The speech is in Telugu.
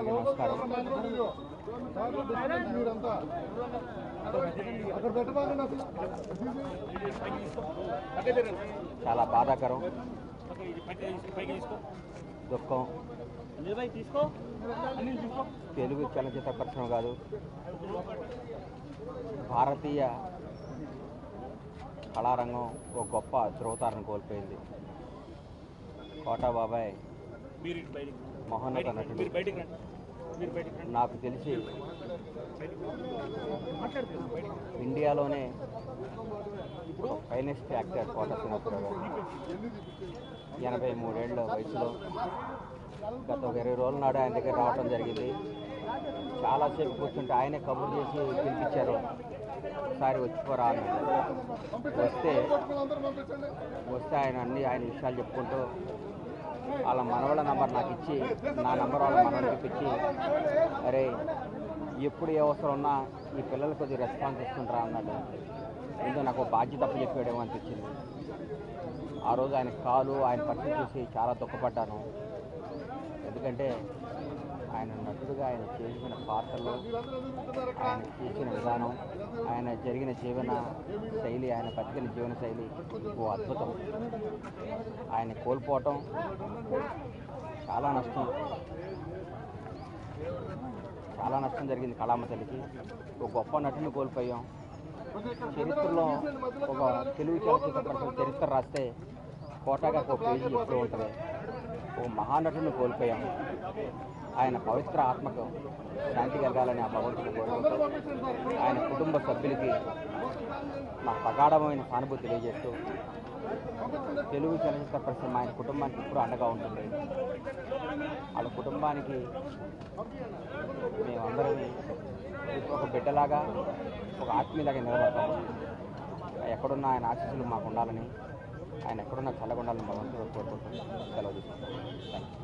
అందరికీ నమస్కారం. చాలా బాధాకరం, దుఃఖం. తెలుగు చలనచిత్ర పరిశ్రమ కాదు, భారతీయ కళారంగం ఒక గొప్ప ధ్రువతారను కోల్పోయింది. కోటా బాబాయ్ మహోన్నత నటుడు. నాకు తెలిసి ఇండియాలోనే ఫైనెస్ట్ యాక్టర్ కోట శ్రీనివాసరావు గారు 83 ఏళ్ల వయసులో గత 20 రోజుల నాడు ఆయన దగ్గర రావడం జరిగింది. చాలాసేపు కూర్చుంటే ఆయనే కబుర్లు చేసి పిలిపించారు, ఒకసారి వచ్చిపోరా అన్నాడు. వస్తే ఆయన విషయాలు చెప్పుకుంటూ వాళ్ళ మనవళ్ళ నంబర్ నాకు ఇచ్చి, నా నంబర్ వాళ్ళ మనవడికి ఇచ్చి, అరే ఎప్పుడు ఏ అవసరం ఉన్నా ఈ పిల్లలు కొద్దిగా రెస్పాన్స్ ఇస్తుంటారా అన్నాడు. ఏంటో నాకు బాధ్యత అప్పు చెప్పాడేమో అనిపించింది. ఆ రోజు ఆయన కాలు, ఆయన పరిస్థితి చూసి చాలా దుఃఖపడ్డాను. ఎందుకంటే ఆయన నటుడుగా ఆయన చేసిన పాత్రలు, ఆయన చేసిన విధానం, ఆయన జరిగిన జీవన శైలి, ఆయన బతికిన జీవన శైలి ఓ అద్భుతం. ఆయన కోల్పోవటం చాలా నష్టం జరిగింది కళామ తల్లికి. ఒక గొప్ప నటుని కోల్పోయాం. చరిత్రలో ఒక తెలుగు చలనచిత్ర పరిశ్రమ చరిత్ర రాస్తే కోటాగారికి ఒక పేజీ చెప్తూ ఉంటుంది. ఓ మహానటుని కోల్పోయాం. ఆయన పవిత్ర ఆత్మకు శాంతి కలగాలని ఆ భగవంతుని కోరుకుంటూ ఆయన కుటుంబ సభ్యులకి నా ప్రగాఢమైన సానుభూతి తెలియజేస్తూ, తెలుగు చలనచిత్ర పరిశ్రమ ఆయన కుటుంబానికి ఇప్పుడు అండగా ఉంటుంది. వాళ్ళ కుటుంబానికి మేమందరం ఒక బిడ్డలాగా, ఒక ఆత్మీయులాగా నిలబడతాము. ఎక్కడున్నా ఆయన ఆశీస్సులు మాకు ఉండాలని, ఆయన ఎక్కడున్నా చల్లగా ఉండాలని భగవంతుడు కోరుకుంటూ సెలవు తీసుకుంటాం. Thank you.